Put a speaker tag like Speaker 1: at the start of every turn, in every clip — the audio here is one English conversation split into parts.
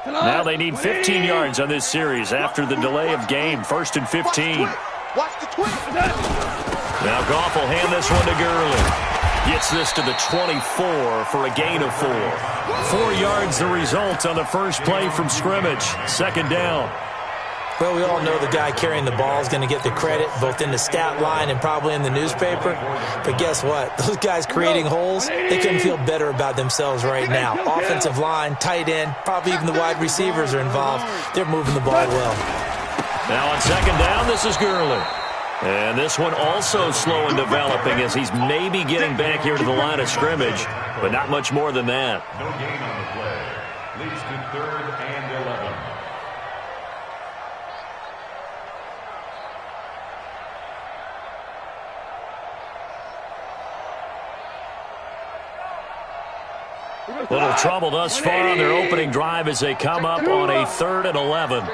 Speaker 1: Now they need 15 yards on this series after the delay of game. 1st and 15. Now Goff will hand this one to Gurley. Gets this to the 24 for a gain of 4. 4 yards the result on the first play from scrimmage. 2nd down.
Speaker 2: Well, we all know the guy carrying the ball is going to get the credit, both in the stat line and probably in the newspaper. But guess what? Those guys creating holes, they couldn't feel better about themselves right now. Offensive line, tight end, probably even the wide receivers are involved. They're moving the ball well.
Speaker 1: Now on 2nd down, this is Gurley. And this one also slow in developing as he's maybe getting back here to the line of scrimmage, but not much more than that.
Speaker 3: No gain on the play. Leads to 3rd and 11.
Speaker 1: Little trouble thus far on their opening drive as they come up on a 3rd and 11.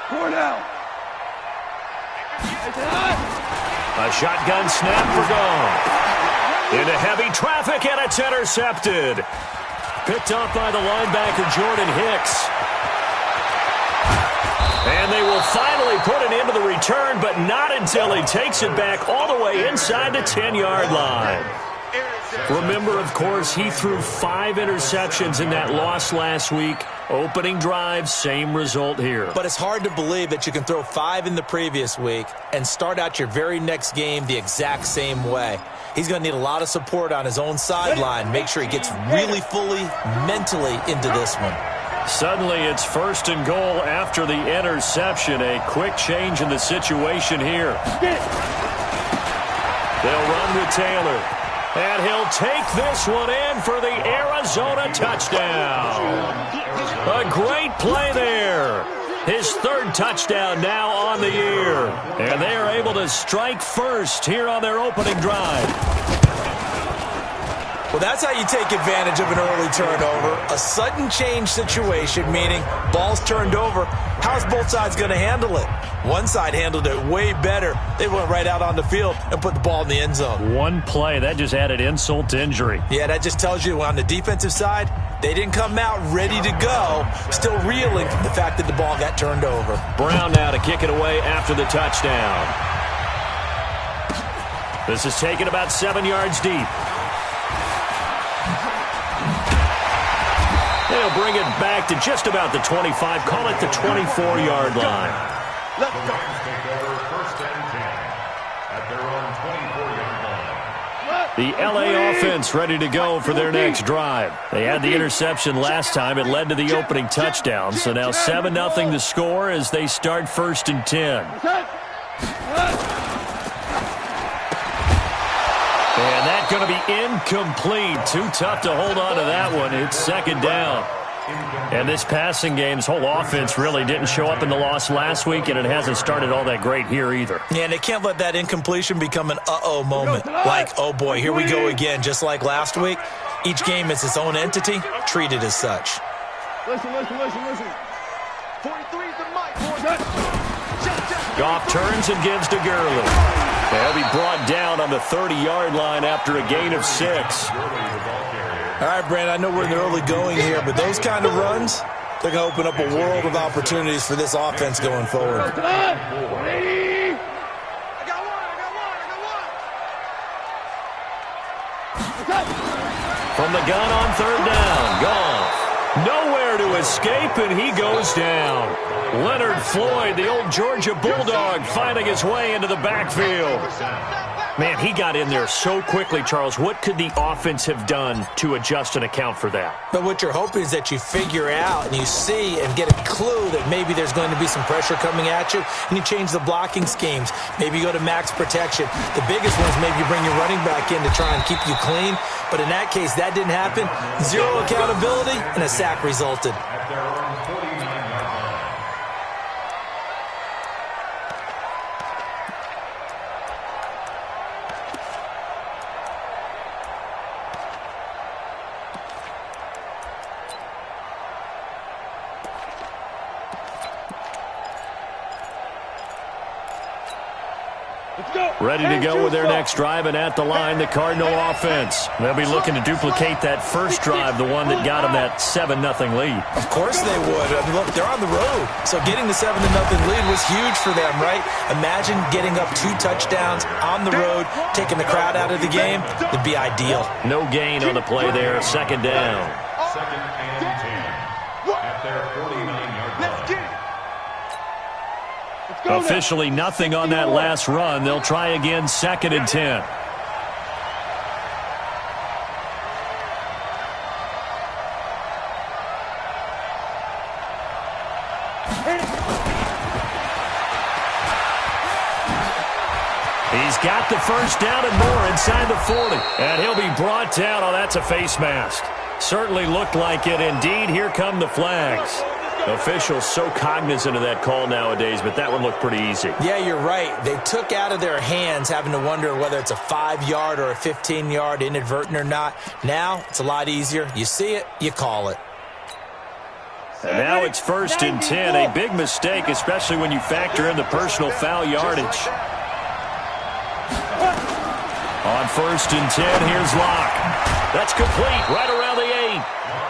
Speaker 4: 4 down.
Speaker 1: A shotgun snap for Goff. Into heavy traffic, and it's intercepted. Picked off by the linebacker, Jordan Hicks. And they will finally put it into the return, but not until he takes it back all the way inside the 10-yard line. Remember, of course, he threw 5 interceptions in that loss last week. Opening drive, same result here.
Speaker 2: But it's hard to believe that you can throw 5 in the previous week and start out your very next game the exact same way. He's going to need a lot of support on his own sideline. Make sure he gets really fully, mentally into this one.
Speaker 1: Suddenly, it's 1st and goal after the interception. A quick change in the situation here. They'll run with Taylor. And he'll take this one in for the Arizona touchdown. A great play there. His 3rd touchdown now on the year. And they are able to strike first here on their opening drive.
Speaker 2: Well, that's how you take advantage of an early turnover. A sudden change situation, meaning ball's turned over. How's both sides going to handle it? One side handled it way better. They went right out on the field and put the ball in the end zone.
Speaker 1: One play, that just added insult to injury.
Speaker 2: Yeah, that just tells you on the defensive side, they didn't come out ready to go, still reeling from the fact that the ball got turned over.
Speaker 1: Brown now to kick it away after the touchdown. This is taken about 7 yards deep. They'll bring it back to just about the 25, call it the 24-yard line.
Speaker 3: The Rams take over 1st and 10 at their own 24-yard line.
Speaker 1: The L.A. offense ready to go for their next drive. They had the interception last time. It led to the opening touchdown. So now 7-0 to score as they start 1st and 10. And that's going to be incomplete. Too tough to hold on to that one. It's 2nd down. And this passing game's whole offense really didn't show up in the loss last week, and it hasn't started all that great here either.
Speaker 2: Yeah, and they can't let that incompletion become an uh-oh moment. Like, oh boy, here we go again, just like last week. Each game is its own entity, treated as such.
Speaker 4: Listen. 43's the mic.
Speaker 1: Goff turns and gives to Gurley. They'll be brought down on the 30-yard line after a gain of 6.
Speaker 2: All right, Brandon, I know we're in the early going here, but those kind of runs, they're going to open up a world of opportunities for this offense going forward.
Speaker 1: From the gun on 3rd down, Goff. Nowhere to escape, and he goes down. Leonard Floyd, the old Georgia Bulldog, finding his way into the backfield. Man, he got in there so quickly, Charles. What could the offense have done to adjust and account for that?
Speaker 2: But what you're hoping is that you figure out and you see and get a clue that maybe there's going to be some pressure coming at you, and you change the blocking schemes. Maybe you go to max protection. The biggest one is maybe you bring your running back in to try and keep you clean. But in that case, that didn't happen. 0 accountability, and a sack resulted.
Speaker 3: At their own 49-yard line.
Speaker 1: Ready to go with their next drive, and at the line, the Cardinal offense. They'll be looking to duplicate that first drive, the one that got them that 7-0 lead.
Speaker 2: Of course they would. I mean, look, they're on the road. So getting the 7-0 lead was huge for them, right? Imagine getting up 2 touchdowns on the road, taking the crowd out of the game. It'd be ideal.
Speaker 1: No gain on the play there. Second down.
Speaker 3: Second and 10 at their 49-yard line.
Speaker 1: Officially nothing on that last run. They'll try again, second and 10. He's got the first down and more inside the 40. And he'll be brought down. Oh, that's a face mask. Certainly looked like it. Indeed, here come the flags. Officials so cognizant of that call nowadays, but that one looked pretty easy.
Speaker 2: Yeah, you're right. They took out of their hands having to wonder whether it's a 5-yard or a 15-yard, inadvertent or not. Now, it's a lot easier. You see it, you call it.
Speaker 1: And now it's first and 10. A big mistake, especially when you factor in the personal foul yardage. On first and 10, here's Locke. That's complete right around the 8.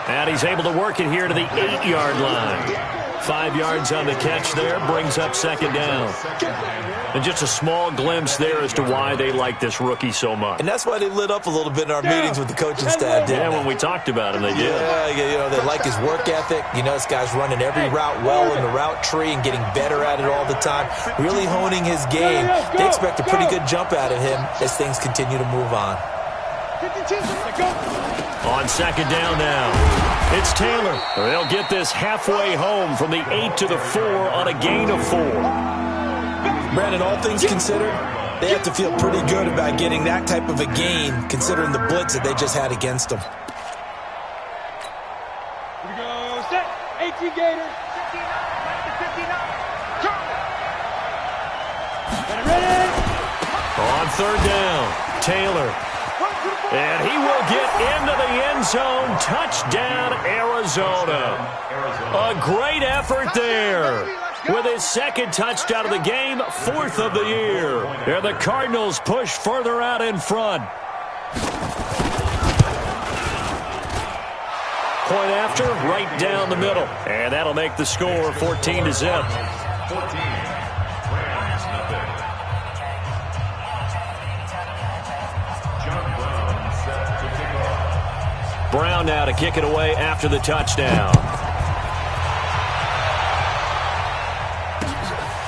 Speaker 1: And he's able to work it here to the 8-yard line. 5 yards on the catch there, brings up second down. And just a small glimpse there as to why they like this rookie so much.
Speaker 2: And that's why they lit up a little bit in our meetings with the coaching staff, didn't they?
Speaker 1: When we talked about him, they did.
Speaker 2: Yeah, you know, they like his work ethic. You know, this guy's running every route well in the route tree and getting better at it all the time, really honing his game. They expect a pretty good jump out of him as things continue to move on.
Speaker 1: On second down now, it's Taylor. They'll get this halfway home from the 8 to the 4 on a gain of 4.
Speaker 2: Brandon, all things considered, they have to feel pretty good about getting that type of a gain, considering the blitz that they just had against them.
Speaker 4: Here we go, set, 18 Gators, 59, ready?
Speaker 1: On third down, Taylor. And he will get into the end zone. Touchdown, Arizona. A great effort there. With his second touchdown of the game, 4th of the year. And the Cardinals push further out in front. Point after, right down the middle. And that'll make the score 14-0.
Speaker 3: 14.
Speaker 1: Brown now to kick it away after the touchdown.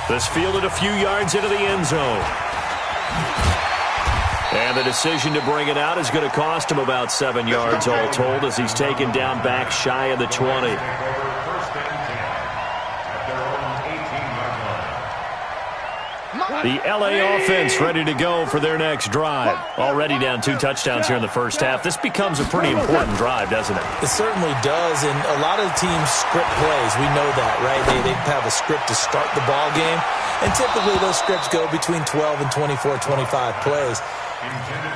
Speaker 1: This fielded a few yards into the end zone. And the decision to bring it out is going to cost him about 7 yards all told as he's taken down back shy of the 20. The LA offense ready to go for their next drive. Already down 2 touchdowns here in the first half. This becomes a pretty important drive, doesn't it?
Speaker 2: It certainly does, and a lot of teams script plays. We know that, right? They have a script to start the ball game, and typically those scripts go between 12 and 24, 25 plays.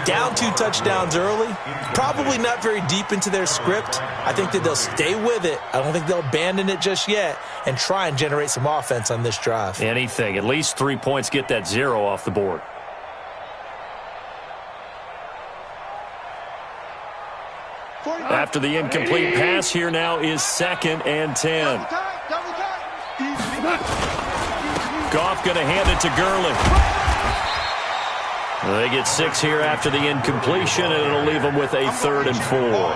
Speaker 2: Down 2 touchdowns early, probably not very deep into their script. I think that they'll stay with it. I don't think they'll abandon it just yet and try and generate some offense on this drive.
Speaker 1: Anything. At least 3 points, get that 0 off the board. After the incomplete pass, here now is second and 10. Goff going to hand it to Gurley. They get 6 here after the incompletion, and it'll leave them with a 3rd and 4.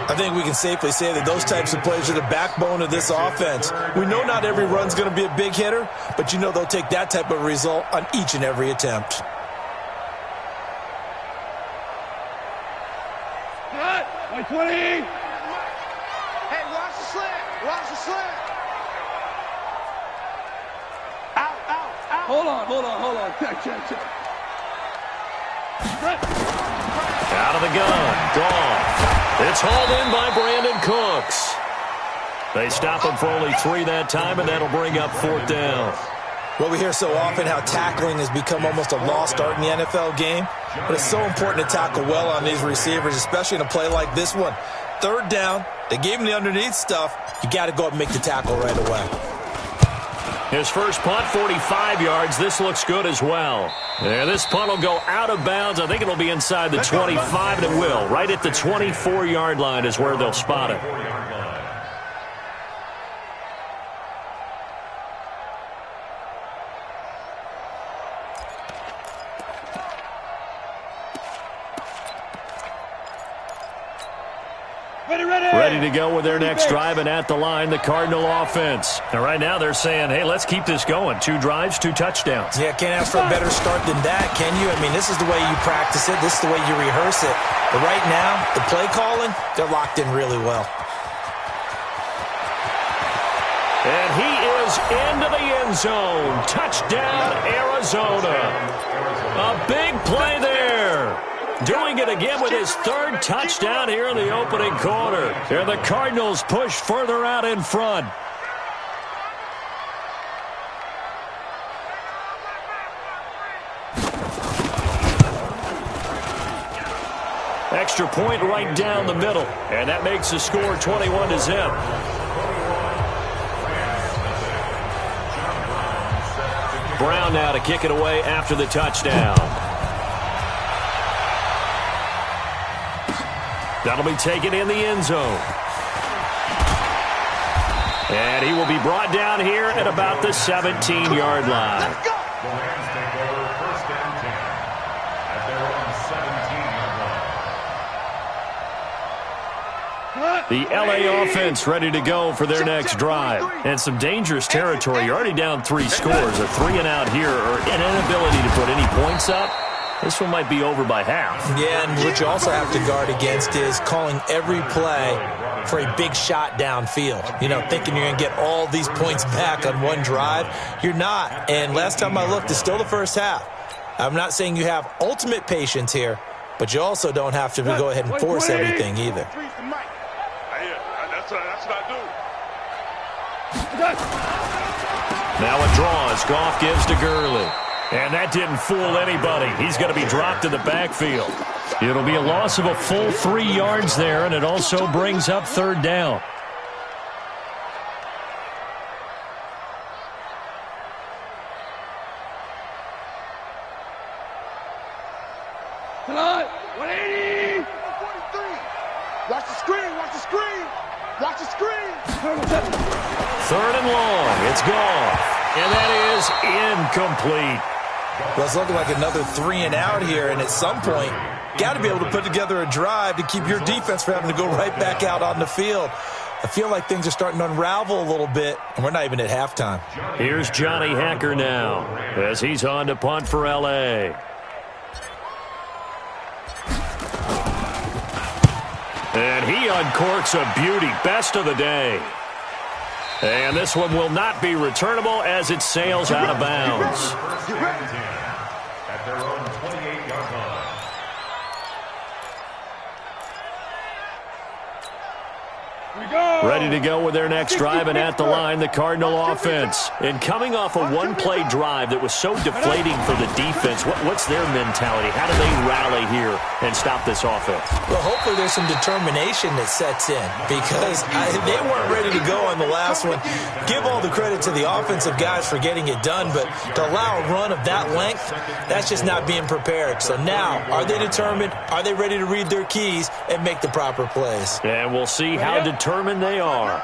Speaker 2: I think we can safely say that those types of plays are the backbone of this offense. We know not every run's going to be a big hitter, but you know they'll take that type of result on each and every attempt.
Speaker 4: Cut, 120.
Speaker 5: Hey, watch the slant. Watch the slant. Out.
Speaker 4: Hold on. Check.
Speaker 1: Out of the gun. Gone. It's hauled in by Brandon Cooks. They stop him for only 3 that time, and that'll bring up 4th down.
Speaker 2: Well, we hear so often how tackling has become almost a lost art in the NFL game, but it's so important to tackle well on these receivers, especially in a play like this one. 3rd down, they gave him the underneath stuff. You got to go up and make the tackle right away.
Speaker 1: His first punt, 45 yards. This looks good as well. And this punt will go out of bounds. I think it'll be inside the 25, and it will. Right at the 24-yard line is where they'll spot it.
Speaker 4: Ready
Speaker 1: to go with their next drive, and at the line, the Cardinal offense. And right now they're saying, hey, let's keep this going. 2 drives, 2 touchdowns.
Speaker 2: Yeah, can't ask for a better start than that, can you? I mean, this is the way you practice it. This is the way you rehearse it. But right now, the play calling, they're locked in really well.
Speaker 1: And he is into the end zone. Touchdown, Arizona. A big play there. Doing it again with his 3rd touchdown here in the opening quarter. And the Cardinals push further out in front. Extra point right down the middle. And that makes the score 21-0. Brown now to kick it away after the touchdown. That'll be taken in the end zone. And he will be brought down here at about the 17-yard line.
Speaker 3: The Rams take over 1st and 10 at their own 17-yard line.
Speaker 1: The LA offense ready to go for their next drive. And some dangerous territory. You're already down 3 scores. A 3-and-out here, or an inability to put any points up. This one might be over by half.
Speaker 2: Yeah, and what you also have to guard against is calling every play for a big shot downfield. You know, thinking you're going to get all these points back on one drive. You're not. And last time I looked, it's still the first half. I'm not saying you have ultimate patience here, but you also don't have to go ahead and force everything either.
Speaker 3: That's what I do.
Speaker 1: Now a draw as Goff gives to Gurley. And that didn't fool anybody. He's going to be dropped in the backfield. It'll be a loss of a full 3 yards there, and it also brings up 3rd down.
Speaker 4: Come on, 180.
Speaker 5: 43. Watch the screen. Watch the screen. Watch the screen.
Speaker 1: 3rd and long. It's Goff. And that is incomplete.
Speaker 2: Well, it's looking like another 3-and-out here, and at some point, got to be able to put together a drive to keep your defense from having to go right back out on the field. I feel like things are starting to unravel a little bit, and we're not even at halftime.
Speaker 1: Here's Johnny Hacker now as he's on to punt for L.A. And he uncorks a beauty. Best of the day. And this one will not be returnable as it sails out of bounds.
Speaker 3: At their own 28-yard line.
Speaker 1: Ready to go with their next drive, and at the line, the Cardinal offense. And coming off a one-play drive that was so deflating for the defense, what's their mentality? How do they rally here and stop this offense?
Speaker 2: Well, hopefully there's some determination that sets in, because they weren't ready to go on the last one. Give all the credit to the offensive guys for getting it done, but to allow a run of that length, that's just not being prepared. So now, are they determined? Are they ready to read their keys and make the proper plays?
Speaker 1: And we'll see how determined they are.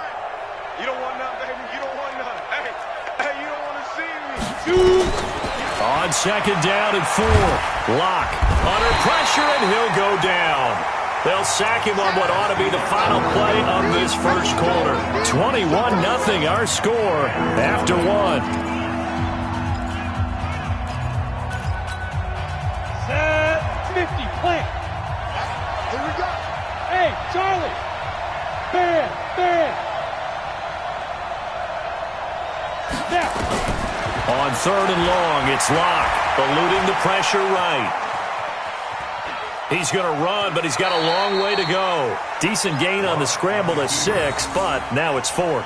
Speaker 3: You don't want none, baby. You don't want none. Hey, you don't want to see me.
Speaker 1: On 2nd down and 4. Lock under pressure, and he'll go down. They'll sack him on what ought to be the final play of this first quarter. 21-0 our score after 1.
Speaker 4: Set 50, plant.
Speaker 5: Here we go.
Speaker 4: Hey, Charlie. Bam, bam. Now.
Speaker 1: On 3rd and long, it's Lock, eluding the pressure right. He's going to run, but he's got a long way to go. Decent gain on the scramble to 6, but now it's 4th.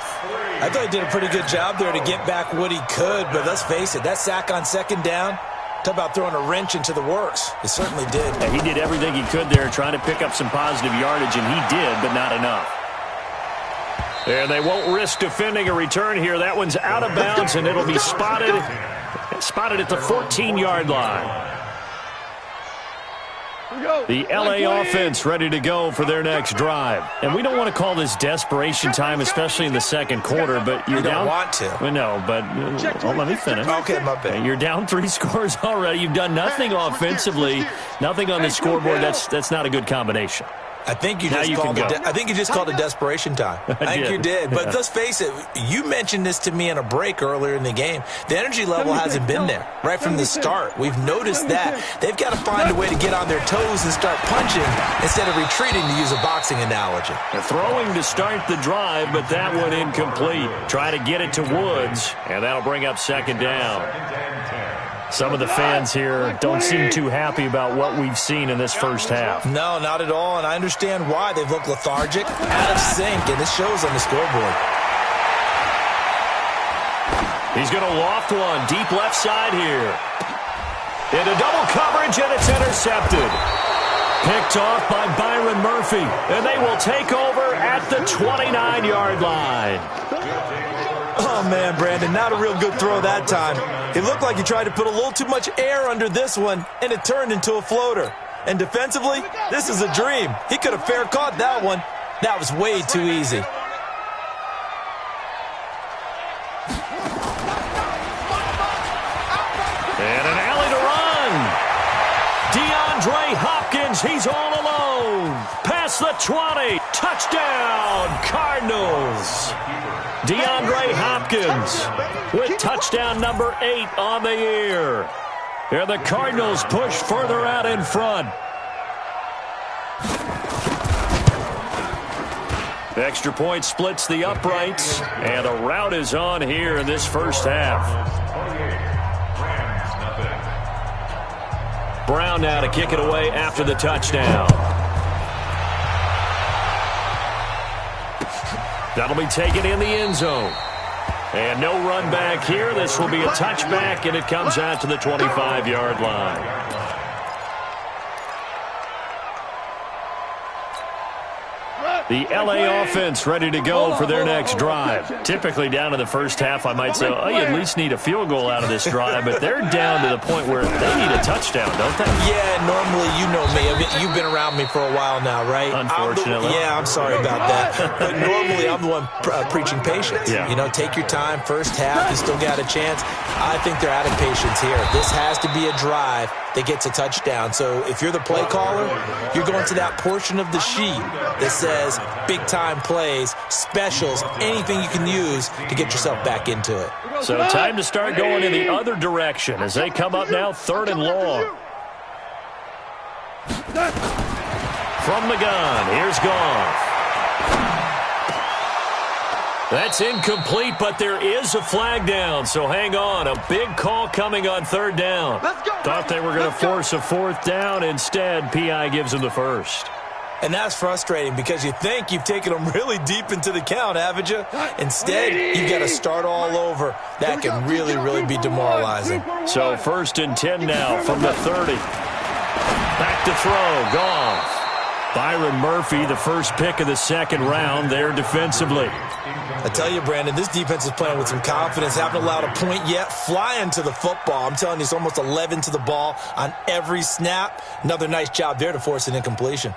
Speaker 2: I thought he did a pretty good job there to get back what he could, but let's face it, that sack on 2nd down, talk about throwing a wrench into the works. It certainly did.
Speaker 1: Yeah, he did everything he could there trying to pick up some positive yardage, and he did, but not enough. And they won't risk defending a return here. That one's out of bounds, and it'll be spotted at the 14-yard line. The L.A. offense ready to go for their next drive. And we don't want to call this desperation time, especially in the second quarter, but you're down.
Speaker 2: You don't want to.
Speaker 1: Well, no, but let me finish.
Speaker 2: Okay, my bad.
Speaker 1: You're down 3 scores already. You've done nothing offensively, nothing on the scoreboard. That's not a good combination.
Speaker 2: I think you just called it desperation time. I think you did. But let's face it, you mentioned this to me in a break earlier in the game. The energy level hasn't been there right from the start. We've noticed that. They've got to find a way to get on their toes and start punching instead of retreating, to use a boxing analogy.
Speaker 1: They're throwing to start the drive, but that one incomplete. Try to get it to Woods, and that'll bring up second down. Some of the fans here don't seem too happy about what we've seen in this first half.
Speaker 2: No, not at all, and I understand why. They've looked lethargic, out of sync, and this shows on the scoreboard.
Speaker 1: He's going to loft one deep left side here. Into double coverage, and it's intercepted. Picked off by Byron Murphy, and they will take over at the 29-yard line.
Speaker 2: Oh, man, Brandon, not a real good throw that time. It looked like he tried to put a little too much air under this one, and it turned into a floater. And defensively, this is a dream. He could have fair caught that one. That was way too easy.
Speaker 1: And an alley to run. DeAndre Hopkins, he's all alone. Past the 20. Touchdown, Cardinals. DeAndre Hopkins with touchdown number 8 on the year. And the Cardinals push further out in front. Extra point splits the uprights, and a rout is on here in this first half. Brown now to kick it away after the touchdown. That'll be taken in the end zone. And no run back here. This will be a touchback, and it comes out to the 25-yard line. The L.A. offense ready to go for their next drive. Typically down in the first half, I might say, oh, you at least need a field goal out of this drive, but they're down to the point where they need a touchdown, don't they?
Speaker 2: Yeah, normally, you know me. I mean, you've been around me for a while now, right?
Speaker 1: Unfortunately.
Speaker 2: I'm sorry about that. But normally, I'm the one preaching patience.
Speaker 1: Yeah.
Speaker 2: You know, take your time. First half, you still got a chance. I think they're out of patience here. This has to be a drive that gets a touchdown. So if you're the play caller, you're going to that portion of the sheet that says big-time plays, specials, anything you can use to get yourself back into it.
Speaker 1: So time to start going in the other direction as they come up now 3rd and long. From the gun, here's Goff. That's incomplete, but there is a flag down, so hang on. A big call coming on 3rd down. Thought they were going to force a 4th down. Instead, P.I. gives them the first.
Speaker 2: And that's frustrating because you think you've taken them really deep into the count, haven't you? Instead, you've got to start all over. That can really, really be demoralizing.
Speaker 1: So 1st and 10 now from the 30. Back to throw, Goff. Byron Murphy, the first pick of the second round there defensively.
Speaker 2: I tell you, Brandon, this defense is playing with some confidence. Haven't allowed a point yet. Flying to the football. I'm telling you, it's almost 11 to the ball on every snap. Another nice job there to force an incompletion.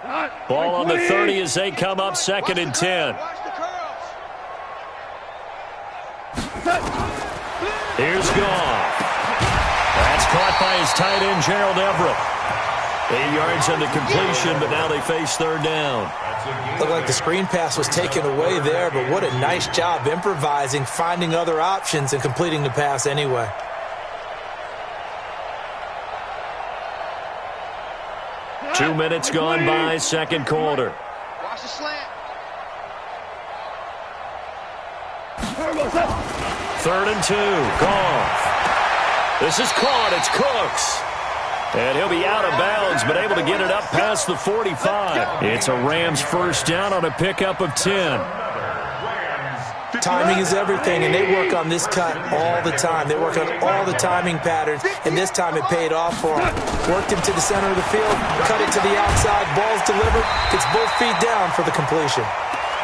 Speaker 1: Ball on the 30 as they come up 2nd and 10. Here's Goff. That's caught by his tight end, Gerald Everett. 8 yards on the completion, but now they face 3rd down.
Speaker 2: Looked like the screen pass was taken away there, but what a nice job improvising, finding other options, and completing the pass anyway.
Speaker 1: Two minutes gone by, second quarter.
Speaker 5: Watch the slant.
Speaker 1: 3rd and 2, Goff. This is caught, it's Cooks. And he'll be out of bounds, but able to get it up past the 45. It's a Rams first down on a pickup of 10.
Speaker 2: Timing is everything, and they work on this cut all the time. They work on all the timing patterns, and this time it paid off for him. Worked him to the center of the field, cut it to the outside, ball's delivered, gets both feet down for the completion.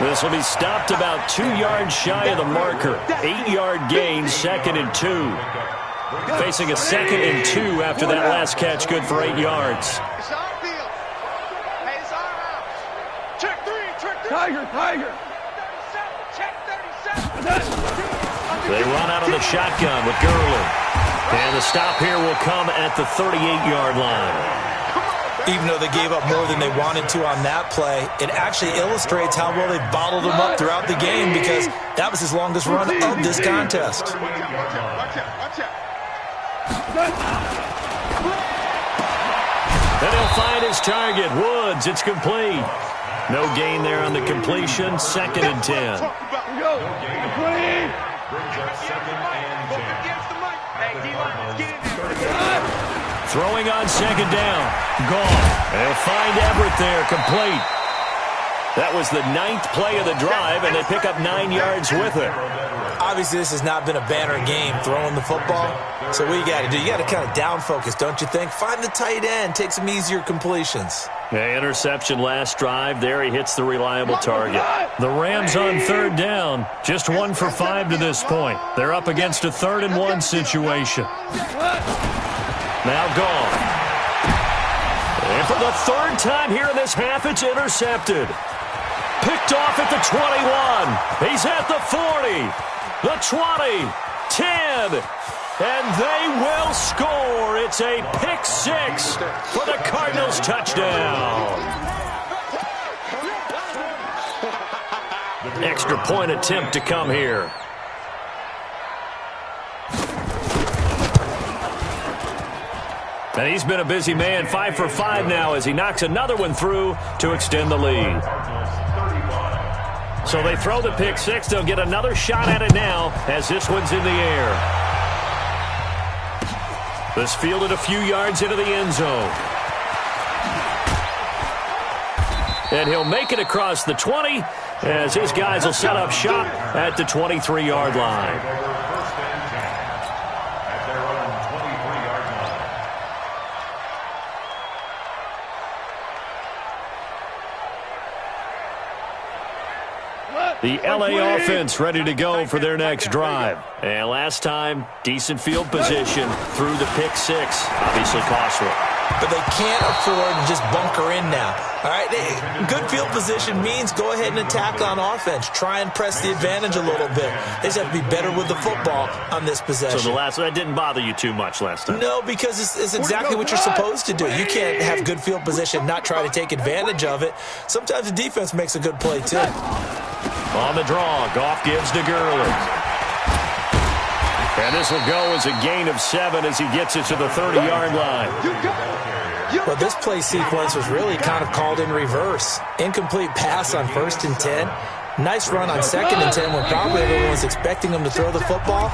Speaker 1: This will be stopped about 2 yards shy of the marker. 8-yard gain, 2nd and 2. Facing a 2nd and 2 after that last catch, good for 8 yards.
Speaker 3: It's our field. Hey, it's our house. Check 3, check 3.
Speaker 4: Tiger, Tiger.
Speaker 3: 37, check 37.
Speaker 1: They run out of the shotgun with Gurley. And the stop here will come at the 38-yard line.
Speaker 2: Even though they gave up more than they wanted to on that play, it actually illustrates how well they bottled him up throughout the game because that was his longest run of this contest.
Speaker 3: Watch out, watch out, watch out.
Speaker 1: And he'll find his target. Woods, it's complete. No gain there on the completion. 2nd and 10.
Speaker 4: Go. 20.
Speaker 1: Throwing on 2nd down. Gone. They'll find Everett there, complete. That was the 9th play of the drive, and they pick up 9 yards with it.
Speaker 2: Obviously, this has not been a banner game throwing the football. So what you got to do, you got to kind of down focus, don't you think? Find the tight end, take some easier completions.
Speaker 1: Yeah, interception last drive. There he hits the reliable target. The Rams on 3rd down. Just 1 for 5 to this point. They're up against a 3rd and 1 situation. Now gone. And for the 3rd time here in this half, it's intercepted. Picked off at the 21. He's at the 40. The 20. 10. And they will score. It's a pick 6 for the Cardinals touchdown. Extra point attempt to come here. And he's been a busy man, 5 for 5 now as he knocks another one through to extend the lead. So they throw the pick 6. They'll get another shot at it now as this one's in the air. This fielded a few yards into the end zone. And he'll make it across the 20 as his guys will set up shop at the 23-yard line. The LA offense ready to go for their next drive. And last time, decent field position through the pick 6. Obviously costly.
Speaker 2: But they can't afford to just bunker in now. All right, good field position means go ahead and attack on offense. Try and press the advantage a little bit. They just have to be better with the football on this possession.
Speaker 1: So that didn't bother you too much last time?
Speaker 2: No, because it's exactly what you're supposed to do. You can't have good field position, not try to take advantage of it. Sometimes the defense makes a good play, too.
Speaker 1: On the draw, Goff gives to Gurley. And this will go as a gain of 7 as he gets it to the 30-yard line.
Speaker 2: Well, this play sequence was really kind of called in reverse. Incomplete pass on 1st and 10. Nice run on 2nd and 10 when probably everyone was expecting them to throw the football.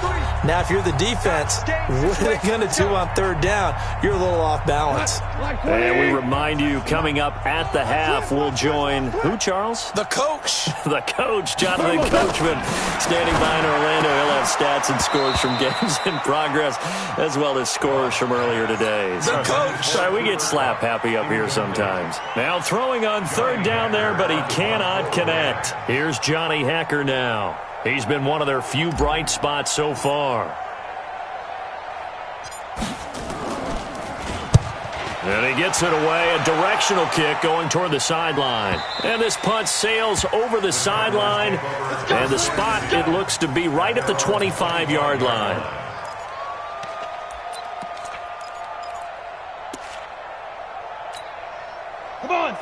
Speaker 2: Now, if you're the defense, what are they going to do on 3rd down? You're a little off balance.
Speaker 1: And we remind you, coming up at the half, we'll join who, Charles?
Speaker 2: The coach.
Speaker 1: The coach, Jonathan Coachman, standing by in Orlando. He'll have stats and scores from games in progress, as well as scores from earlier today.
Speaker 2: The coach.
Speaker 1: Sorry, we get slap happy up here sometimes. Now throwing on 3rd down there, but he cannot connect. Here's Johnny Hacker now. He's been one of their few bright spots so far. And he gets it away, a directional kick going toward the sideline. And this punt sails over the sideline, and the spot, it looks to be right at the 25-yard line.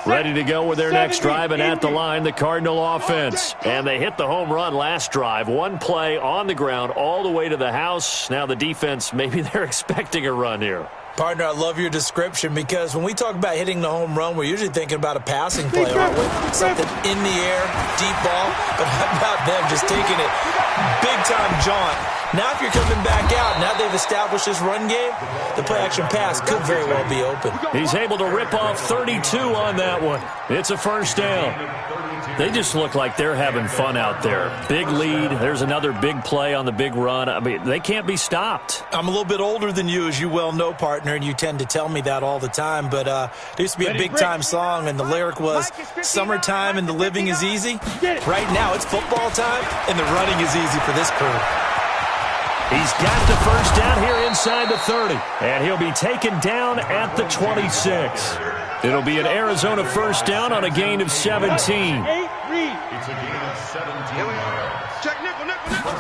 Speaker 1: Ready to go with their next drive, and at the line, the Cardinal offense. And they hit the home run last drive. One play on the ground all the way to the house. Now the defense, maybe they're expecting a run here.
Speaker 2: Partner, I love your description because when we talk about hitting the home run, we're usually thinking about a passing play, aren't we? Something in the air, deep ball. But how about them just taking it big-time jaunt? Now if you're coming back out, now they've established this run game, the play-action pass could very well be open.
Speaker 1: He's able to rip off 32 on that one. It's a 1st down. They just look like they're having fun out there. Big lead. There's another big play on the big run. I mean, they can't be stopped.
Speaker 2: I'm a little bit older than you, as you well know, partner, and you tend to tell me that all the time. But there used to be a big-time song, and the lyric was, "Summertime and the living is easy." Right now, it's football time, and the running is easy for this crew.
Speaker 1: He's got the first down here inside the 30, and he'll be taken down at the 26. It'll be an Arizona first down on a gain of 17.
Speaker 3: It's a gain of 17 yards. Check nickel, nickel, nickel.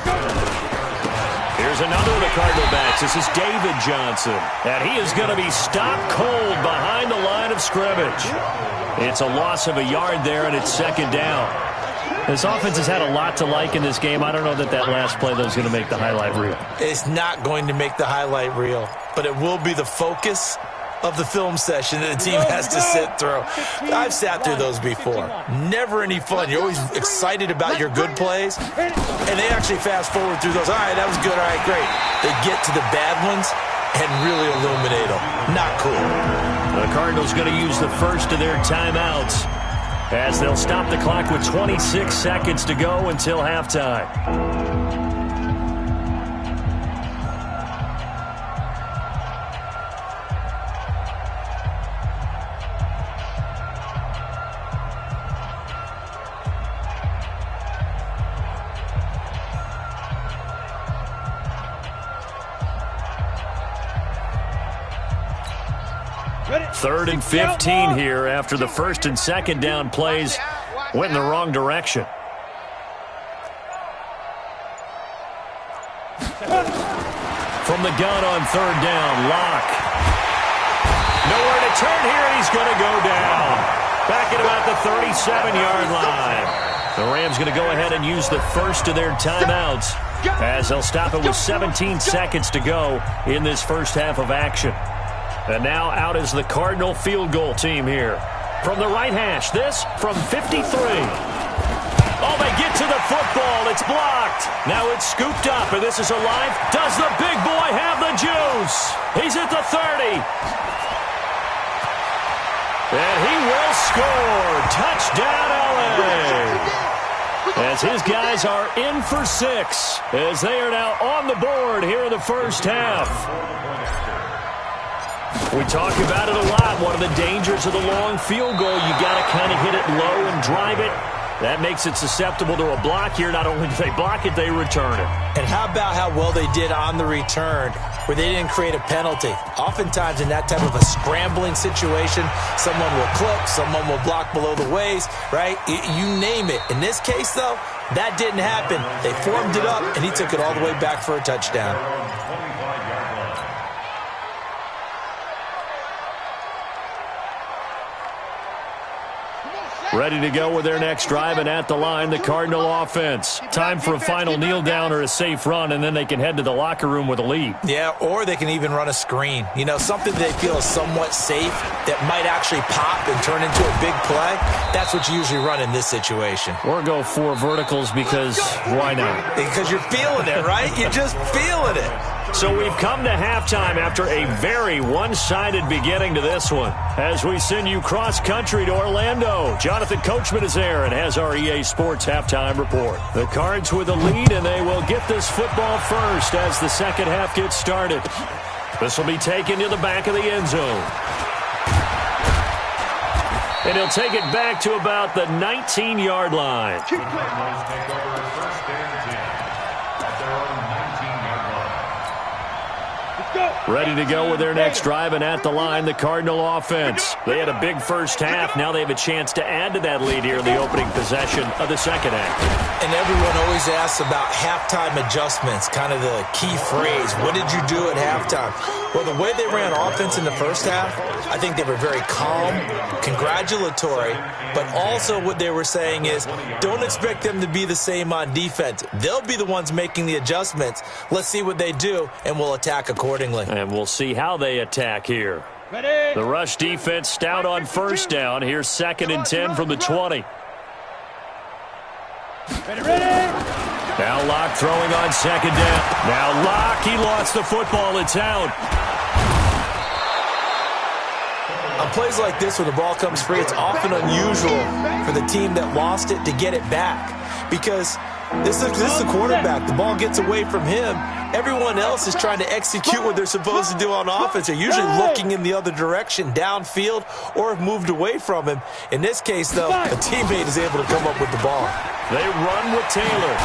Speaker 1: Here's another of the Cardinal backs. This is David Johnson, and he is going to be stopped cold behind the line of scrimmage. It's a loss of a yard there, and it's second down. This offense has had a lot to like in this game. I don't know that last play, though, is going to make the highlight reel.
Speaker 2: It's not going to make the highlight reel, but it will be the focus of the film session that the team has to sit through. I've sat through those before. Never any fun. You're always excited about your good plays, and they actually fast forward through those. All right, that was good. All right, great. They get to the bad ones and really illuminate them. Not cool.
Speaker 1: The Cardinals going to use the first of their timeouts as they'll stop the clock with 26 seconds to go until halftime. Third and 15 here after the first and second down plays went in the wrong direction. From the gun on third down, Locke. Nowhere to turn here, and he's going to go down. Back at about the 37-yard line. The Rams going to go ahead and use the first of their timeouts as they'll stop it with 17 seconds to go in this first half of action. And now out is the Cardinal field goal team here. From the right hash, this from 53. Oh, they get to the football. It's blocked. Now it's scooped up, and this is alive. Does the big boy have the juice? He's at the 30. And he will score. Touchdown, LA. As his guys are in for 6, as they are now on the board here in the first half. We talk about it a lot. One of the dangers of the long field goal, you got to kind of hit it low and drive it. That makes it susceptible to a block here. Not only do they block it, they return it.
Speaker 2: And how about how well they did on the return, where they didn't create a penalty? Oftentimes in that type of a scrambling situation, someone will clip, someone will block below the waist, right? You name it. In this case, though, that didn't happen. They formed it up, and he took it all the way back for a touchdown.
Speaker 1: Ready to go with their next drive, and at the line, the Cardinal offense. Time for a final kneel down or a safe run, and then they can head to the locker room with a lead.
Speaker 2: Yeah, or they can even run a screen. You know, something they feel is somewhat safe that might actually pop and turn into a big play. That's what you usually run in this situation.
Speaker 1: Or go 4 verticals because why not?
Speaker 2: Because you're feeling it, right? You're just feeling it.
Speaker 1: So we've come to halftime after a very one-sided beginning to this one. As we send you cross-country to Orlando, Jonathan Coachman is there and has our EA Sports halftime report. The Cards with the lead, and they will get this football first as the second half gets started. This will be taken to the back of the end zone. And he'll take it back to about the 19-yard line. Ready to go with their next drive, and at the line, the Cardinal offense. They had a big first half. Now they have a chance to add to that lead here in the opening possession of the second half.
Speaker 2: And everyone always asks about halftime adjustments, kind of the key phrase. What did you do at halftime? Well, the way they ran offense in the first half, I think they were very calm, congratulatory, but also what they were saying is don't expect them to be the same on defense. They'll be the ones making the adjustments. Let's see what they do, and we'll attack accordingly.
Speaker 1: And we'll see how they attack here. The rush defense stout on first down. Here's 2nd and 10 from the 20. Now Locke throwing on second down. Now Locke, he lost the football. It's out.
Speaker 2: On plays like this where the ball comes free, it's often unusual for the team that lost it to get it back. Because this is the quarterback. The ball gets away from him. Everyone else is trying to execute what they're supposed to do on offense. They're usually looking in the other direction, downfield, or have moved away from him. In this case, though, a teammate is able to come up with the ball.
Speaker 1: They run with Taylor.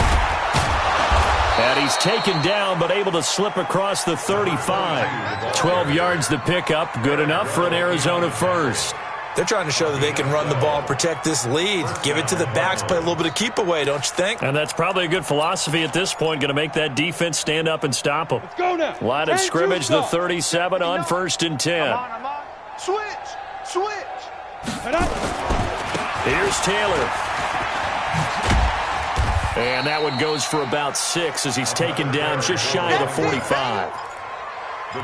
Speaker 1: And he's taken down, but able to slip across the 35. 12 yards to pick up. Good enough for an Arizona first.
Speaker 2: They're trying to show that they can run the ball, protect this lead, give it to the backs, play a little bit of keep away, don't you think?
Speaker 1: And that's probably a good philosophy at this point, going to make that defense stand up and stop them.
Speaker 4: Let's go now.
Speaker 1: Line of scrimmage, the 37 on 1st and 10.
Speaker 5: I'm on. Switch.
Speaker 1: Here's Taylor. And that one goes for about 6 as he's taken down just shy of the 45.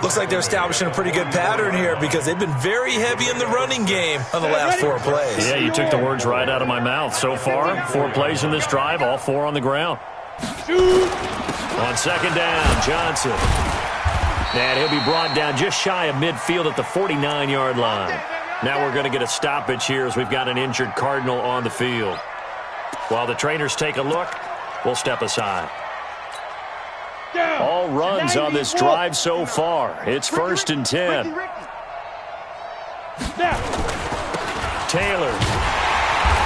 Speaker 2: Looks like they're establishing a pretty good pattern here because they've been very heavy in the running game on the last 4 plays.
Speaker 1: Yeah, you took the words right out of my mouth. So far, 4 plays in this drive, all 4 on the ground. On 2nd down, Johnson. And he'll be brought down just shy of midfield at the 49-yard line. Now we're going to get a stoppage here as we've got an injured Cardinal on the field. While the trainers take a look, we'll step aside. All runs on this drive so far. It's 1st and 10. Taylor.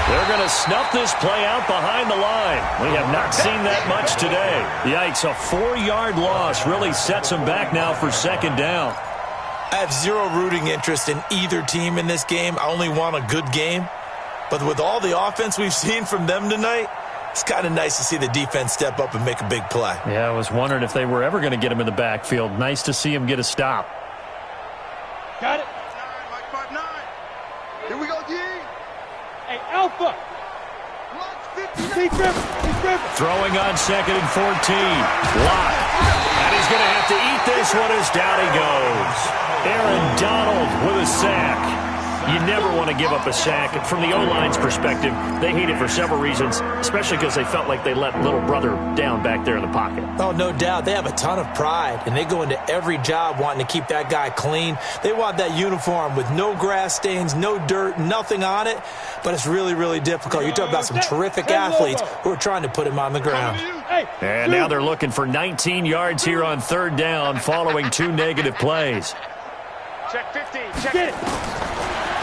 Speaker 1: They're going to snuff this play out behind the line. We have not seen that much today. Yikes, a 4-yard loss really sets them back now for 2nd down.
Speaker 2: I have zero rooting interest in either team in this game. I only want a good game. But with all the offense we've seen from them tonight, it's kind of nice to see the defense step up and make a big play.
Speaker 1: Yeah, I was wondering if they were ever going to get him in the backfield. Nice to see him get a stop.
Speaker 4: Got it.
Speaker 5: Like 5'9". Here we go, D.
Speaker 4: Hey, Alpha. Keep dribbling.
Speaker 1: Throwing on 2nd and 14. Lock. And he's going to have to eat this one as down he goes. Aaron Donald with a sack. You never want to give up a sack. From the O-line's perspective, they hate it for several reasons, especially because they felt like they let little brother down back there in the pocket.
Speaker 2: Oh, no doubt. They have a ton of pride, and they go into every job wanting to keep that guy clean. They want that uniform with no grass stains, no dirt, nothing on it, but it's really, really difficult. You're talking about some terrific athletes who are trying to put him on the ground.
Speaker 1: And now they're looking for 19 yards here on 3rd down following 2 negative plays.
Speaker 3: Check 50. Check it.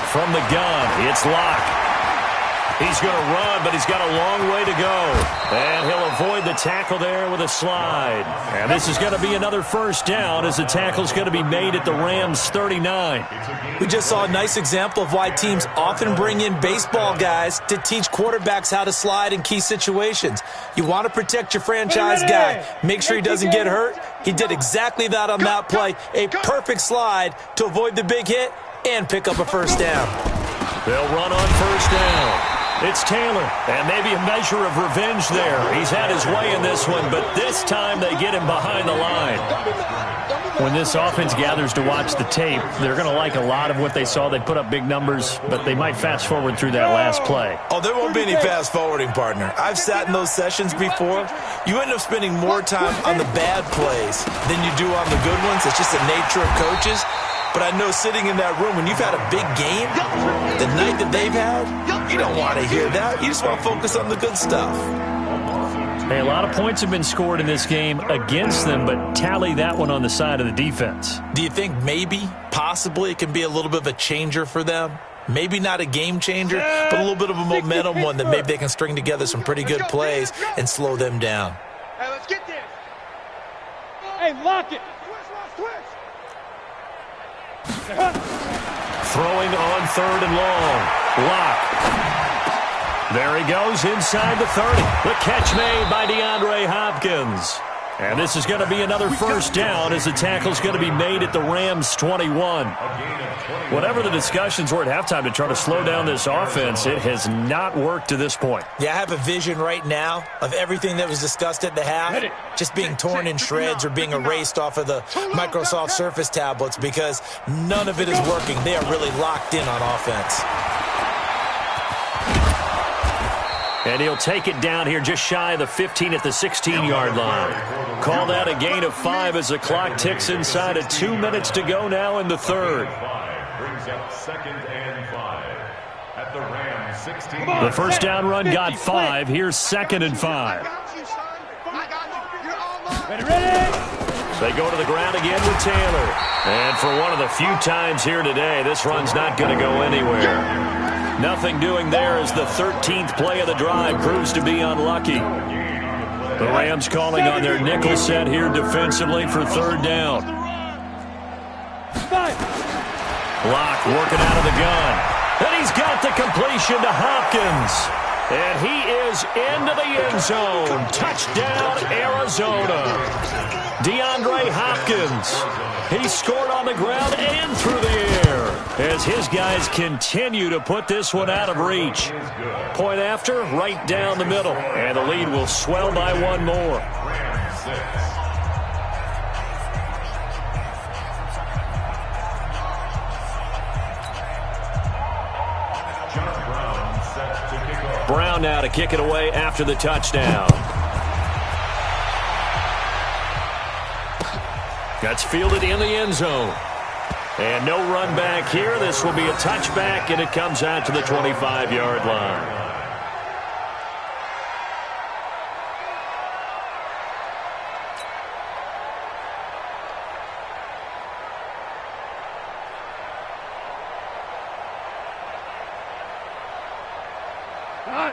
Speaker 1: From the gun, it's Locke. He's going to run, but he's got a long way to go. And he'll avoid the tackle there with a slide. And this is going to be another 1st down as the tackle's going to be made at the Rams' 39.
Speaker 2: We just saw a nice example of why teams often bring in baseball guys to teach quarterbacks how to slide in key situations. You want to protect your franchise guy. Make sure he doesn't get hurt. He did exactly that on that play. A perfect slide to avoid the big hit and pick up a 1st down.
Speaker 1: They'll run on 1st down. It's Taylor, and maybe a measure of revenge there. He's had his way in this one, but this time they get him behind the line. When this offense gathers to watch the tape, they're going to like a lot of what they saw. They put up big numbers, but they might fast forward through that last play.
Speaker 2: Oh, there won't be any fast forwarding, partner. I've sat in those sessions before. You end up spending more time on the bad plays than you do on the good ones. It's just the nature of coaches. But I know sitting in that room, when you've had a big game, the night that they've had, you don't want to hear that. You just want to focus on the good stuff.
Speaker 1: Hey, a lot of points have been scored in this game against them, but tally that one on the side of the defense.
Speaker 2: Do you think maybe, possibly, it can be a little bit of a changer for them? Maybe not a game changer, but a little bit of a momentum one that maybe they can string together some pretty good plays and slow them down.
Speaker 5: Hey, let's get this.
Speaker 4: Hey, lock it.
Speaker 5: Twist.
Speaker 1: Throwing on 3rd and long. Lock. There he goes inside the 30. The catch made by DeAndre Hopkins. And this is going to be another 1st down as the tackle's going to be made at the Rams' 21. Whatever the discussions were at halftime to try to slow down this offense, it has not worked to this point.
Speaker 2: Yeah, I have a vision right now of everything that was discussed at the half just being torn in shreds or being erased off of the Microsoft Surface tablets because none of it is working. They are really locked in on offense.
Speaker 1: And he'll take it down here just shy of the 15 at the 16-yard line. Call that a gain of 5 as the clock ticks inside of 2 minutes to go now in the 3rd.
Speaker 6: brings up 2nd and 5 at the Rams 16.
Speaker 1: The first down run got 5. Here's 2nd and 5.
Speaker 4: Ready?
Speaker 1: They go to the ground again with Taylor. And for one of the few times here today, this run's not going to go anywhere. Nothing doing there as the 13th play of the drive proves to be unlucky. The Rams calling on their nickel set here defensively for 3rd down. Locke working out of the gun. And he's got the completion to Hopkins. And he is into the end zone. Touchdown, Arizona. DeAndre Hopkins. He scored on the ground and through the air as his guys continue to put this one out of reach. Point after, right down the middle. And the lead will swell by one more. Brown now to kick it away after the touchdown. That's fielded in the end zone. And no run back here. This will be a touchback, and it comes out to the 25-yard line.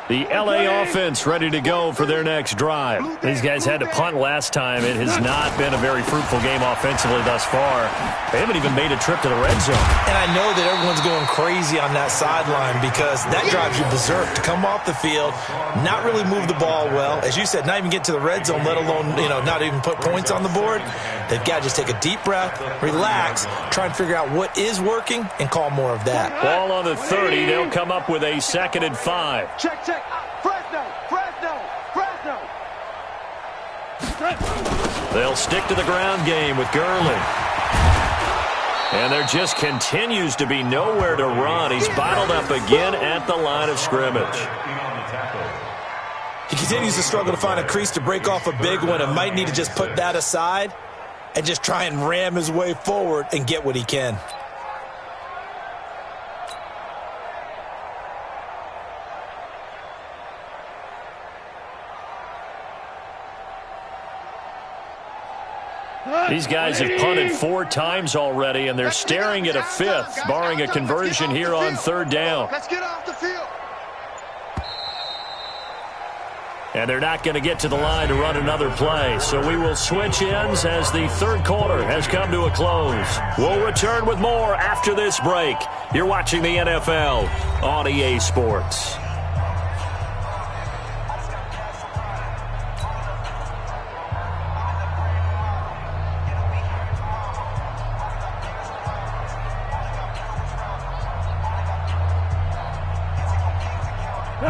Speaker 1: The L.A. offense ready to go for their next drive. These guys had to punt last time. It has not been a very fruitful game offensively thus far. They haven't even made a trip to the red zone.
Speaker 2: And I know that everyone's going crazy on that sideline because that drives you berserk to come off the field, not really move the ball well. As you said, not even get to the red zone, let alone, not even put points on the board. They've got to just take a deep breath, relax, try and figure out what is working, and call more of that.
Speaker 1: Ball on the 30. They'll come up with a 2nd and 5.
Speaker 5: Check. Fresno.
Speaker 1: They'll stick to the ground game with Gurley. And there just continues to be nowhere to run. He's bottled up again at the line of scrimmage.
Speaker 2: He continues to struggle to find a crease to break off a big one and might need to just put that aside and just try and ram his way forward and get what he can.
Speaker 1: These guys have punted 4 times already, and they're staring at a 5th, barring a conversion here on 3rd down.
Speaker 5: Let's get off the field.
Speaker 1: And they're not going to get to the line to run another play. So we will switch ends as the 3rd quarter has come to a close. We'll return with more after this break. You're watching the NFL on EA Sports.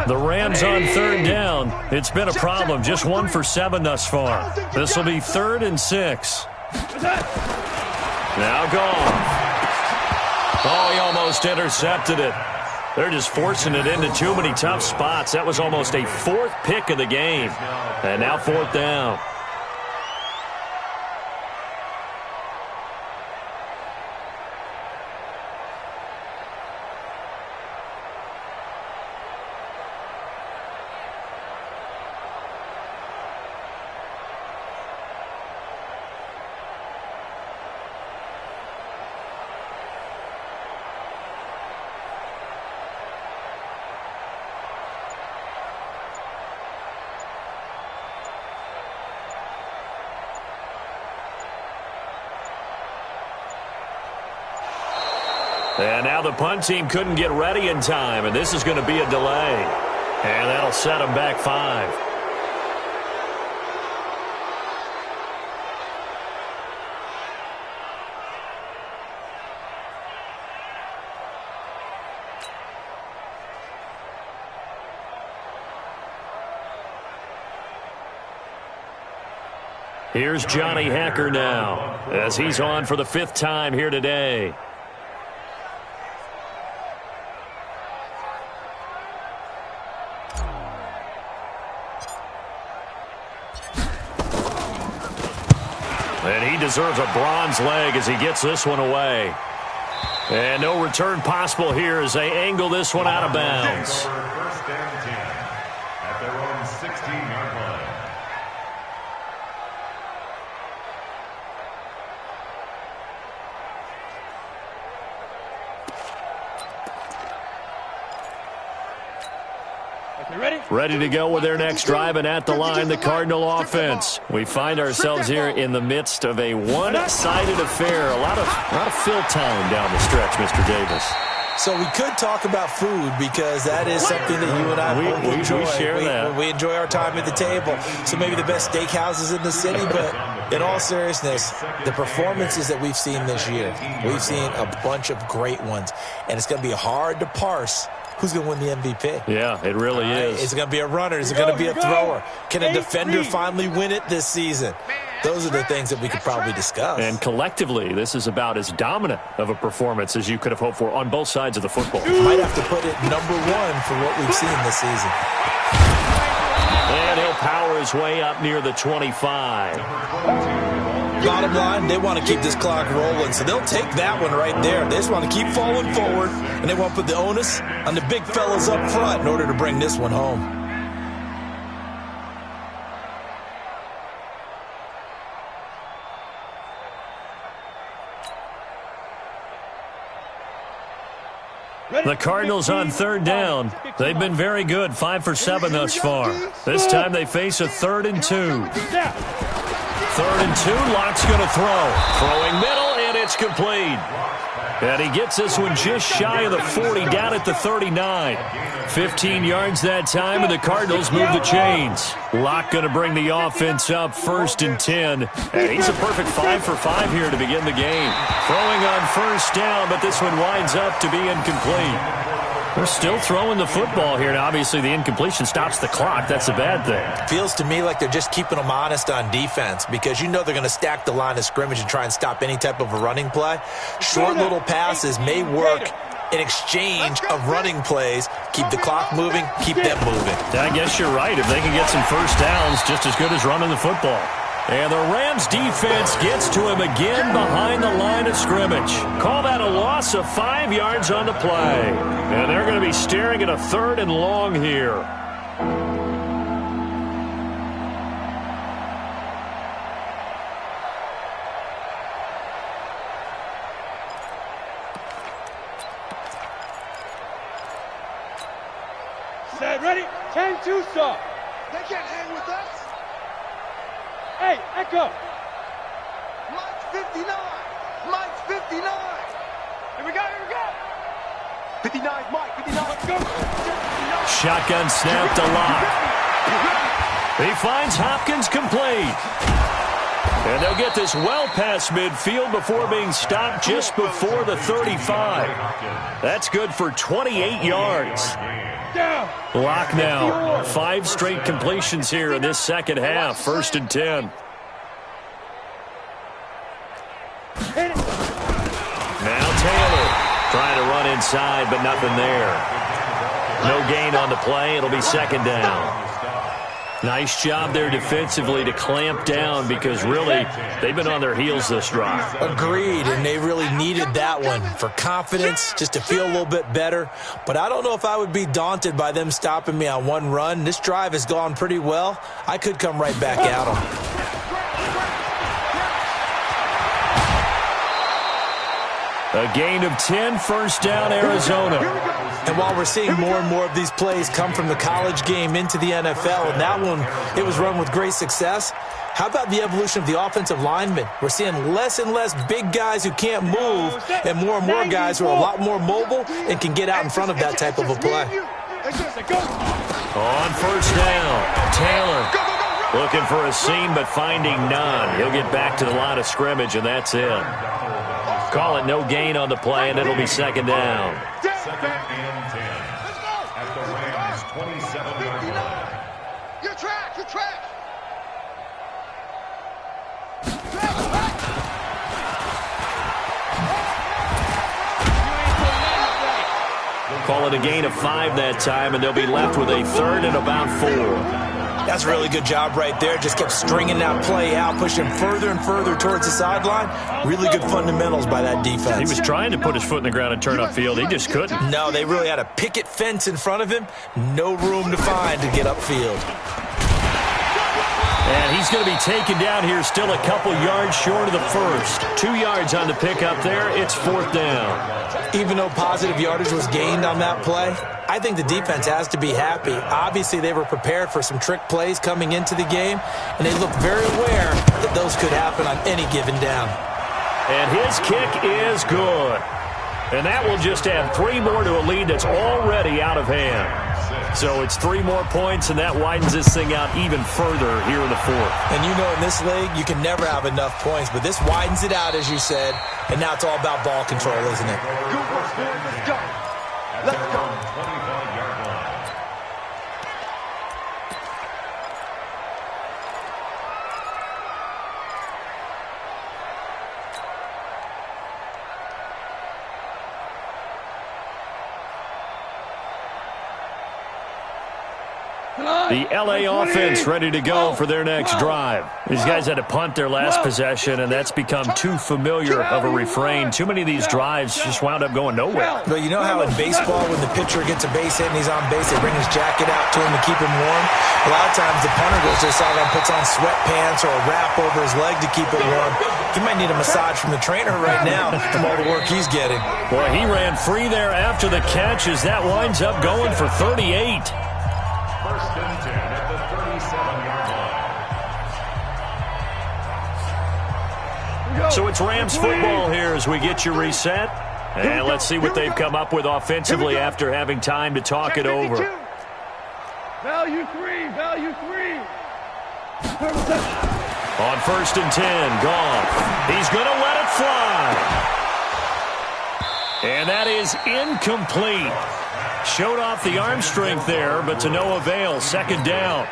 Speaker 1: The Rams on 3rd down. It's been a problem. Just 1 for 7 thus far. This will be 3rd and 6. Now gone. Oh, he almost intercepted it. They're just forcing it into too many tough spots. That was almost a 4th pick of the game. And now 4th down. And now the punt team couldn't get ready in time, and this is going to be a delay. And that'll set them back 5. Here's Johnny Hacker now, as he's on for the 5th time here today. And he deserves a bronze leg as he gets this one away. And no return possible here as they angle this one out of bounds.
Speaker 6: First and 10 at their own 16-yard line.
Speaker 1: Ready to go with their next drive, and at the line, the Cardinal offense. We find ourselves here in the midst of a one-sided affair. A lot of fill time down the stretch, Mr. Davis.
Speaker 2: So we could talk about food because that is something that you and I both enjoy.
Speaker 1: We share that.
Speaker 2: We enjoy our time at the table. So maybe the best steakhouses in the city, but in all seriousness, the performances that we've seen this year, we've seen a bunch of great ones, and it's going to be hard to parse who's going to win the MVP.
Speaker 1: Yeah, it really is.
Speaker 2: Is it going to be a runner? Is it going to be a thrower? Can a defender finally win it this season? Those are the things that we could probably discuss.
Speaker 1: And collectively, this is about as dominant of a performance as you could have hoped for on both sides of the football.
Speaker 2: Might have to put it number one for what we've seen this season.
Speaker 1: And he'll power his way up near the 25.
Speaker 2: Bottom line, they want to keep this clock rolling, so they'll take that one right there. They just want to keep falling forward, and they want to put the onus on the big fellas up front in order to bring this one home.
Speaker 1: The Cardinals on third down. They've been very good, 5 for 7 thus far. This time they face a 3rd and 2. 3rd and 2, Lock's going to throw. Throwing middle, and it's complete. And he gets this one just shy of the 40, down at the 39. 15 yards that time, and the Cardinals move the chains. Lock going to bring the offense up 1st and 10. And he's a perfect 5 for 5 here to begin the game. Throwing on 1st down, but this one winds up to be incomplete. They're still throwing the football here. Now, obviously, the incompletion stops the clock. That's a bad thing.
Speaker 2: Feels to me like they're just keeping them honest on defense because you know they're going to stack the line of scrimmage and try and stop any type of a running play. Short little passes may work in exchange of running plays. Keep the clock moving, keep them moving.
Speaker 1: I guess you're right. If they can get some 1st downs, just as good as running the football. And the Rams defense gets to him again behind the line of scrimmage. Call that a loss of 5 yards on the play. And they're going to be staring at a 3rd and long here.
Speaker 4: Set, ready? 10-2 stop.
Speaker 5: They can't hang with us.
Speaker 4: Hey, Echo.
Speaker 5: Mike's 59. Mike's 59.
Speaker 4: Here we go, here we go.
Speaker 5: 59, Mike, 59.
Speaker 4: Let's go.
Speaker 1: Shotgun snap to Lock. He finds Hopkins complete. And they'll get this well past midfield before being stopped just before the 35. That's good for 28 yards. Lock now. 5 straight completions here in this second half. 1st and 10. Now Taylor trying to run inside, but nothing there. No gain on the play. It'll be 2nd down. Nice job there defensively to clamp down because really they've been on their heels this drive.
Speaker 2: Agreed, and they really needed that one for confidence, just to feel a little bit better. But I don't know if I would be daunted by them stopping me on one run. This drive has gone pretty well. I could come right back at them.
Speaker 1: A gain of 10, 1st down, Arizona.
Speaker 2: And while we're seeing more and more of these plays come from the college game into the NFL, and that one, it was run with great success, how about the evolution of the offensive linemen? We're seeing less and less big guys who can't move and more guys who are a lot more mobile and can get out in front of that type of a play.
Speaker 1: On 1st down, Taylor looking for a seam but finding none. He'll get back to the line of scrimmage, and that's it. Call it no gain on the play, and it'll be 2nd down.
Speaker 6: 2nd and 10 at the Rams' 27-yard line.
Speaker 5: Your track, your track.
Speaker 1: Call it a gain of 5 that time, and they'll be left with a 3rd and about 4.
Speaker 2: That's a really good job right there. Just kept stringing that play out, pushing further and further towards the sideline. Really good fundamentals by that defense.
Speaker 1: He was trying to put his foot in the ground and turn upfield. He just couldn't.
Speaker 2: No, they really had a picket fence in front of him. No room to find to get upfield.
Speaker 1: And he's going to be taken down here, still a couple yards short of the first. 2 yards on the pickup there. It's 4th down.
Speaker 2: Even though positive yardage was gained on that play, I think the defense has to be happy. Obviously, they were prepared for some trick plays coming into the game, and they looked very aware that those could happen on any given down.
Speaker 1: And his kick is good. And that will just add 3 more to a lead that's already out of hand. So it's 3 more points, and that widens this thing out even further here in the 4th.
Speaker 2: And you know in this league, you can never have enough points, but this widens it out, as you said, and now it's all about ball control, isn't it?
Speaker 5: Good work, boys. Let's go. Let's go.
Speaker 6: 25-yard line.
Speaker 1: The L.A. offense ready to go for their next drive. These guys had to punt their last possession, and that's become too familiar of a refrain. Too many of these drives just wound up going nowhere.
Speaker 2: But you know how in baseball, when the pitcher gets a base hit and he's on base, they bring his jacket out to him to keep him warm? A lot of times the punter goes to the sideline, puts on sweatpants or a wrap over his leg to keep it warm. He might need a massage from the trainer right now from all the work he's getting.
Speaker 1: Boy, he ran free there after the catch as that winds up going for 38.
Speaker 6: 1st and 10 at the 37-yard line.
Speaker 1: So it's Rams football here as we get you reset. And let's see what they've come up with offensively after having time to talk it over.
Speaker 4: Value 3, value 3.
Speaker 1: On 1st and 10, Goff. He's going to let it fly. And that is incomplete. Showed off the arm strength there, but to no avail. 2nd down.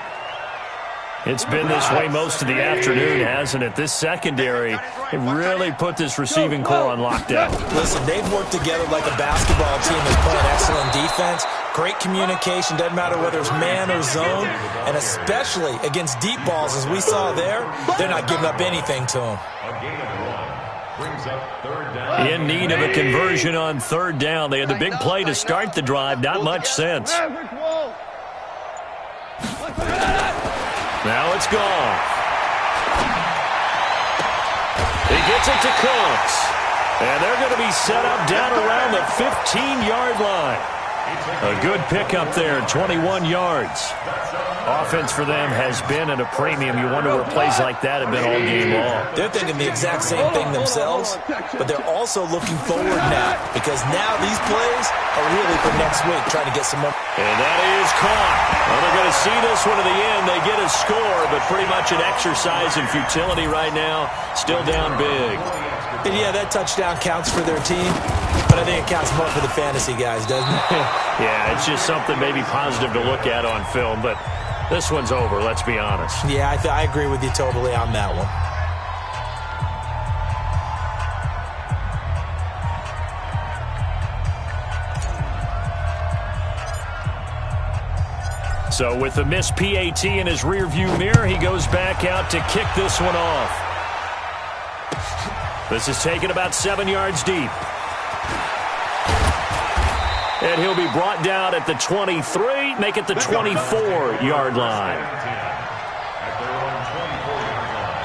Speaker 1: It's been this way most of the afternoon, hasn't it? This secondary, it really put this receiving core on lockdown.
Speaker 2: Listen, they've worked together like a basketball team that's playing excellent defense. Great communication, doesn't matter whether it's man or zone, and especially against deep balls, as we saw there, they're not giving up anything to them.
Speaker 6: A gain of 1 brings up 3rd down.
Speaker 1: In need of a conversion on 3rd down. They had the big play to start the drive, not much sense. Now it's gone. He gets it to Cooks. And they're going to be set up down around the 15-yard line. A good pickup there, 21 yards. Offense for them has been at a premium. You wonder where plays like that have been all game long.
Speaker 2: They're thinking the exact same thing themselves, but they're also looking forward now because now these plays are really for next week, trying to get some more.
Speaker 1: And that is caught. Well, they're going to see this one to the end. They get a score, but pretty much an exercise in futility right now. Still down big.
Speaker 2: And yeah, that touchdown counts for their team, but I think it counts more for the fantasy guys, doesn't it?
Speaker 1: Yeah, it's just something maybe positive to look at on film, but this one's over, let's be honest.
Speaker 2: Yeah, I agree with you totally on that one.
Speaker 1: So with the missed PAT in his rearview mirror, he goes back out to kick this one off. This is taken about 7 yards deep. And he'll be brought down at the 23, make it the 24-yard line.
Speaker 6: At their own 24-yard line.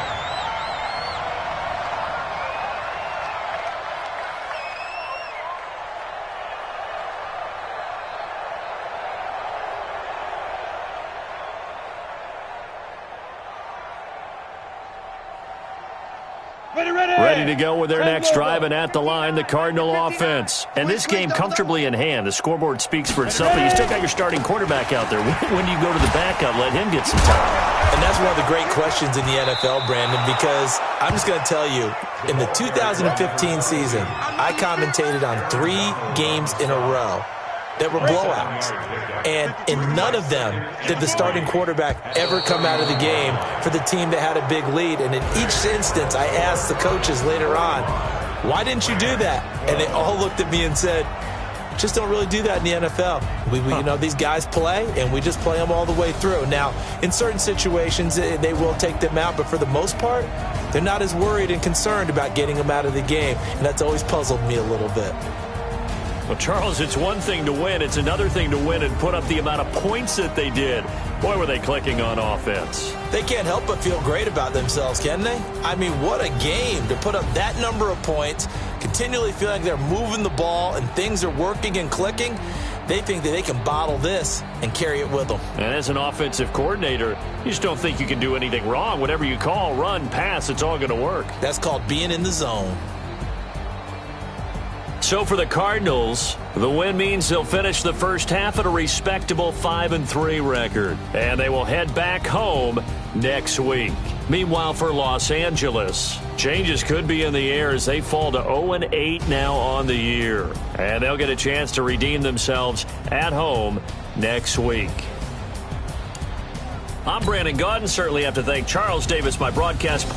Speaker 1: Ready to go with their next drive, and at the line, the Cardinal offense. And this game comfortably in hand. The scoreboard speaks for itself, but you still got your starting quarterback out there. When do you go to the backup, let him get some time?
Speaker 2: And that's one of the great questions in the NFL, Brandon, because I'm just going to tell you, in the 2015 season, I commentated on 3 games in a row that were blowouts. And in none of them did the starting quarterback ever come out of the game for the team that had a big lead. And in each instance, I asked the coaches later on, why didn't you do that? And they all looked at me and said, Just don't really do that in the NFL. You know, these guys play, and we just play them all the way through. Now, in certain situations, they will take them out, but for the most part, they're not as worried and concerned about getting them out of the game, and that's always puzzled me a little bit.
Speaker 1: Well, Charles, it's one thing to win. It's another thing to win and put up the amount of points that they did. Boy, were they clicking on offense.
Speaker 2: They can't help but feel great about themselves, can they? I mean, what a game to put up that number of points, continually feel like they're moving the ball and things are working and clicking. They think that they can bottle this and carry it with them.
Speaker 1: And as an offensive coordinator, you just don't think you can do anything wrong. Whatever you call, run, pass, it's all going to work.
Speaker 2: That's called being in the zone.
Speaker 1: So for the Cardinals, the win means they'll finish the first half at a respectable 5-3 record. And they will head back home next week. Meanwhile, for Los Angeles, changes could be in the air as they fall to 0-8 now on the year. And they'll get a chance to redeem themselves at home next week. I'm Brandon Gaudin. Certainly have to thank Charles Davis, my broadcast